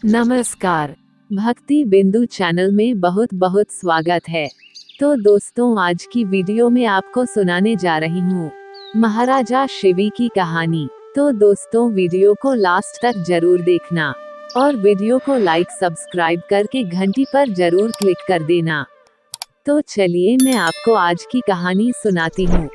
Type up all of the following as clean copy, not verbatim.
नमस्कार। भक्ति बिंदु चैनल में बहुत बहुत स्वागत है। तो दोस्तों, आज की वीडियो में आपको सुनाने जा रही हूँ महाराजा शिवी की कहानी। तो दोस्तों, वीडियो को लास्ट तक जरूर देखना और वीडियो को लाइक सब्सक्राइब करके घंटी पर जरूर क्लिक कर देना। तो चलिए मैं आपको आज की कहानी सुनाती हूँ।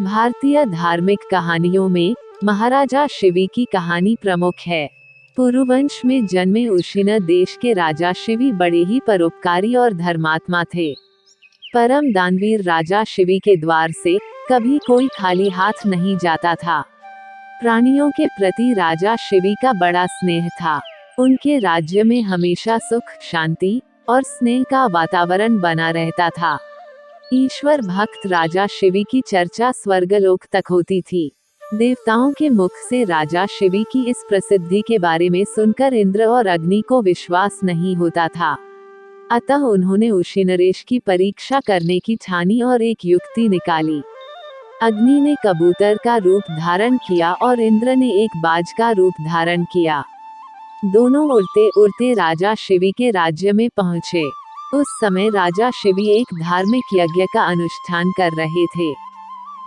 भारतीय धार्मिक कहानियों में महाराजा शिवी की कहानी प्रमुख है। पुरुवंश में जन्मे उशिन देश के राजा शिवी बड़े ही परोपकारी और धर्मात्मा थे। परम दानवीर राजा शिवी के द्वार से कभी कोई खाली हाथ नहीं जाता था। प्राणियों के प्रति राजा शिवी का बड़ा स्नेह था। उनके राज्य में हमेशा सुख, शांति और स्नेह का वातावरण बना रहता था। ईश्वर भक्त राजा शिवी की चर्चा स्वर्गलोक तक होती थी। देवताओं के मुख से राजा शिवी की इस प्रसिद्धि के बारे में सुनकर इंद्र और अग्नि को विश्वास नहीं होता था। अतः उन्होंने उशिनरेश की परीक्षा करने की ठानी और एक युक्ति निकाली। अग्नि ने कबूतर का रूप धारण किया और इंद्र ने एक बाज का रूप धारण किया। दोनों उड़ते उड़ते राजा शिवी के राज्य में पहुँचे। उस समय राजा शिवी एक धार्मिक यज्ञ का अनुष्ठान कर रहे थे।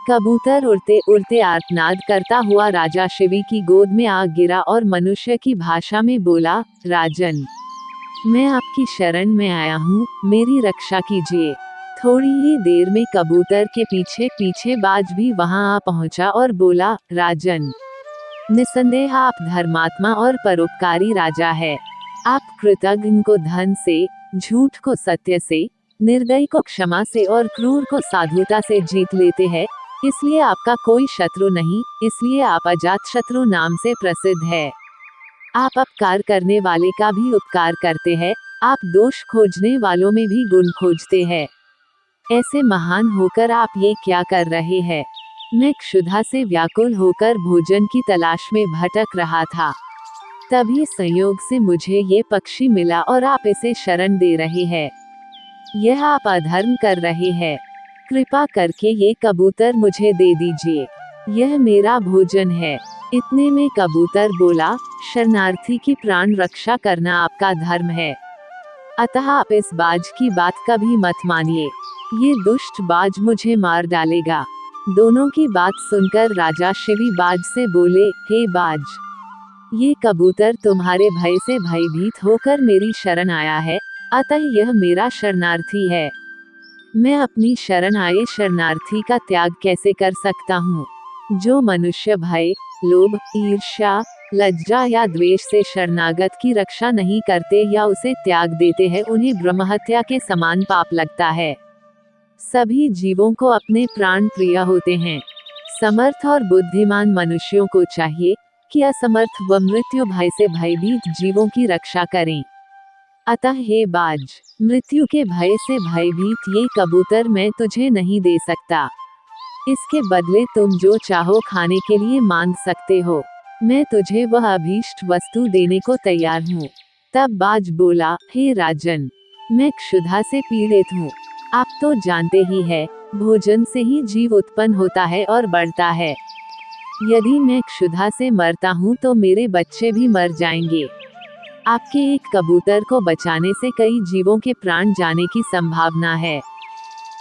कबूतर उड़ते उड़ते आर्तनाद करता हुआ राजा शिवी की गोद में आ गिरा और मनुष्य की भाषा में बोला, राजन, मैं आपकी शरण में आया हूँ, मेरी रक्षा कीजिए। थोड़ी ही देर में कबूतर के पीछे पीछे बाज भी वहां आ पहुंचा और बोला, राजन, निसंदेह आप धर्मात्मा और परोपकारी राजा है। आप कृतघ्न को धन से, झूठ को सत्य से, निर्दयी को क्षमा से और क्रूर को साधुता से जीत लेते हैं। इसलिए आपका कोई शत्रु नहीं, इसलिए आप अजात शत्रु नाम से प्रसिद्ध है। आप अपकार करने वाले का भी उपकार करते हैं, आप दोष खोजने वालों में भी गुण खोजते हैं। ऐसे महान होकर आप ये क्या कर रहे हैं? मैं क्षुधा से व्याकुल होकर भोजन की तलाश में भटक रहा था। तभी संयोग से मुझे ये पक्षी मिला और आप इसे शरण दे रहे हैं। यह आप अधर्म कर रहे हैं। कृपा करके ये कबूतर मुझे दे दीजिए, यह मेरा भोजन है। इतने में कबूतर बोला, शरणार्थी की प्राण रक्षा करना आपका धर्म है, अतः आप इस बाज की बात कभी मत मानिए। ये दुष्ट बाज मुझे मार डालेगा। दोनों की बात सुनकर राजा शिवी बाज से बोले, हे बाज, ये कबूतर तुम्हारे भय से भयभीत होकर मेरी शरण आया है, अतः यह मेरा शरणार्थी है। मैं अपनी शरण आए शरणार्थी का त्याग कैसे कर सकता हूँ? जो मनुष्य भय, लोभ, ईर्ष्या, लज्जा या द्वेष से शरणागत की रक्षा नहीं करते या उसे त्याग देते हैं, उन्हें ब्रह्महत्या के समान पाप लगता है। सभी जीवों को अपने प्राण प्रिय होते हैं। समर्थ और बुद्धिमान मनुष्यों को चाहिए कि असमर्थ व मृत्यु भय से भयभीत जीवों की रक्षा करें। अतः हे बाज, मृत्यु के भय से भयभीत ये कबूतर मैं तुझे नहीं दे सकता। इसके बदले तुम जो चाहो खाने के लिए मांग सकते हो। मैं तुझे वह अभीष्ट वस्तु देने को तैयार हूँ। तब बाज बोला, हे राजन, मैं क्षुधा से पीड़ित हूँ। आप तो जानते ही है, भोजन से ही जीव उत्पन्न होता है और बढ़ता है। यदि मैं क्षुधा से मरता हूँ तो मेरे बच्चे भी मर जाएंगे। आपके एक कबूतर को बचाने से कई जीवों के प्राण जाने की संभावना है।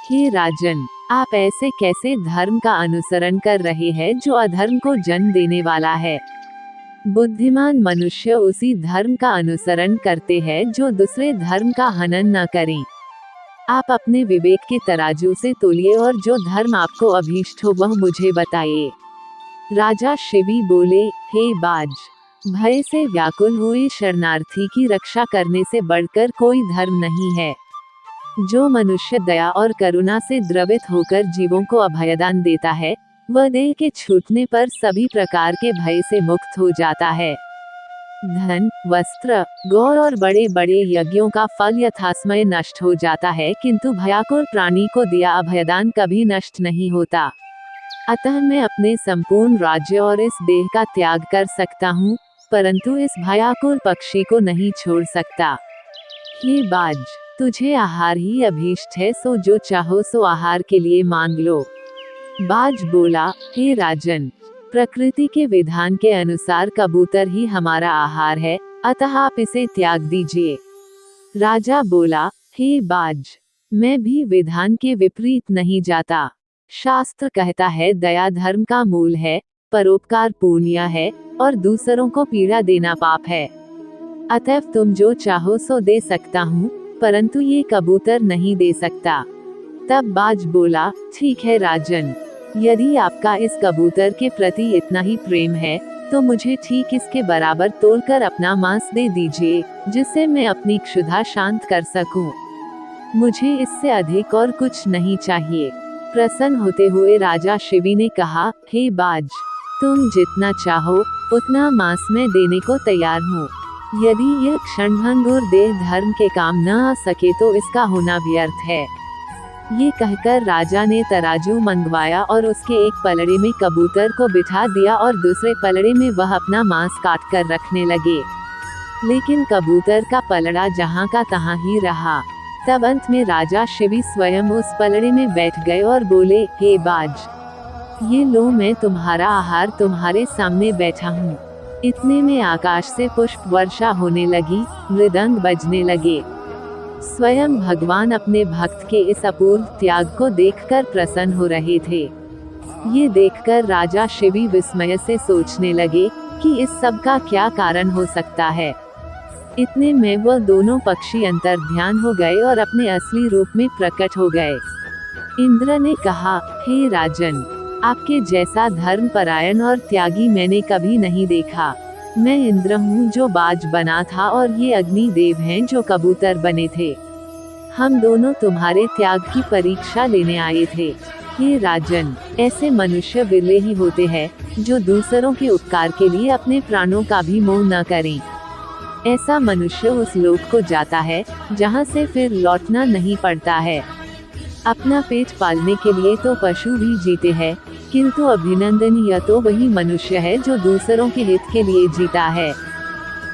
हे राजन, आप ऐसे कैसे धर्म का अनुसरण कर रहे हैं जो अधर्म को जन्म देने वाला है? बुद्धिमान मनुष्य उसी धर्म का अनुसरण करते हैं जो दूसरे धर्म का हनन न करें। आप अपने विवेक के तराजू से तोलिए और जो धर्म आपको अभीष्ट हो वह मुझे बताइए। राजा शिवी बोले, हे बाज, भय से व्याकुल हुए शरणार्थी की रक्षा करने से बढ़कर कोई धर्म नहीं है। जो मनुष्य दया और करुणा से द्रवित होकर जीवों को अभयदान देता है, वह देह के छूटने पर सभी प्रकार के भय से मुक्त हो जाता है। धन, वस्त्र, गौर और बड़े बड़े यज्ञों का फल यथासमय नष्ट हो जाता है, किंतु भयाकुल प्राणी को दिया अभयदान कभी नष्ट नहीं होता। अतः मैं अपने संपूर्ण राज्य और इस देह का त्याग कर सकता हूँ, परंतु इस भयाकुल पक्षी को नहीं छोड़ सकता। हे बाज, तुझे आहार ही अभीष्ट है, सो जो चाहो सो आहार के लिए मांग लो। बाज बोला, हे राजन, प्रकृति के विधान के अनुसार कबूतर ही हमारा आहार है, अतः आप इसे त्याग दीजिए। राजा बोला, हे बाज, मैं भी विधान के विपरीत नहीं जाता। शास्त्र कहता है दया धर्म का मूल है, परोपकार पुण्य है, और दूसरों को पीड़ा देना पाप है। अतएव तुम जो चाहो सो दे सकता हूँ, परंतु ये कबूतर नहीं दे सकता। तब बाज बोला, ठीक है राजन, यदि आपका इस कबूतर के प्रति इतना ही प्रेम है, तो मुझे ठीक इसके बराबर तोड़कर अपना मांस दे दीजिए, जिससे मैं अपनी क्षुधा शांत कर सकूं। मुझे इससे अधिक और कुछ नहीं चाहिए। प्रसन्न होते हुए राजा शिवी ने कहा, हे बाज, तुम जितना चाहो उतना मांस मैं देने को तैयार हूँ। यदि यह क्षणभंग और देह धर्म के काम न आ सके तो इसका होना व्यर्थ है। ये कहकर राजा ने तराजू मंगवाया और उसके एक पलड़े में कबूतर को बिठा दिया और दूसरे पलड़े में वह अपना मांस काट कर रखने लगे। लेकिन कबूतर का पलड़ा जहाँ का तहाँ ही रहा। तब अंत में राजा शिवी स्वयं उस पलड़े में बैठ गए और बोले, हे बाज, ये लो मैं तुम्हारा आहार तुम्हारे सामने बैठा हूँ। इतने में आकाश से पुष्प वर्षा होने लगी, मृदंग बजने लगे। स्वयं भगवान अपने भक्त के इस अपूर्व त्याग को देखकर प्रसन्न हो रहे थे। ये देखकर राजा शिवी विस्मय से सोचने लगे कि इस सब का क्या कारण हो सकता है। इतने में वह दोनों पक्षी अंतर्ध्यान हो गए और अपने असली रूप में प्रकट हो गए। इंद्र ने कहा, हे राजन, आपके जैसा धर्मपरायण और त्यागी मैंने कभी नहीं देखा। मैं इंद्र हूँ जो बाज बना था और ये अग्नि देव हैं जो कबूतर बने थे। हम दोनों तुम्हारे त्याग की परीक्षा लेने आए थे। हे राजन, ऐसे मनुष्य बिरले ही होते हैं जो दूसरों के उपकार के लिए अपने प्राणों का भी मोह न करें। ऐसा मनुष्य उस लोक को जाता है जहाँ से फिर लौटना नहीं पड़ता है। अपना पेट पालने के लिए तो पशु भी जीते हैं, किंतु अभिनंदनीय तो वही मनुष्य है जो दूसरों के हित के लिए जीता है।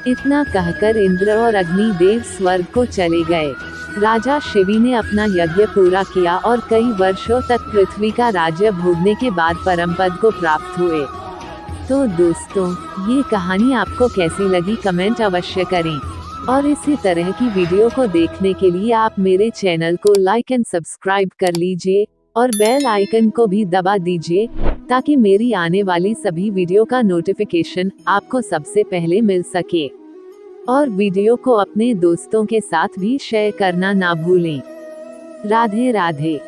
इतना कहकर इंद्र और अग्नि देव स्वर्ग को चले गए। राजा शिवी ने अपना यज्ञ पूरा किया और कई वर्षों तक पृथ्वी का राज्य भोगने के बाद परमपद को प्राप्त हुए। तो दोस्तों, ये कहानी आपको कैसी लगी कमेंट अवश्य करें, और इसी तरह की वीडियो को देखने के लिए आप मेरे चैनल को लाइक एंड सब्सक्राइब कर लीजिए और बेल आइकन को भी दबा दीजिए, ताकि मेरी आने वाली सभी वीडियो का नोटिफिकेशन आपको सबसे पहले मिल सके। और वीडियो को अपने दोस्तों के साथ भी शेयर करना ना भूलें। राधे राधे।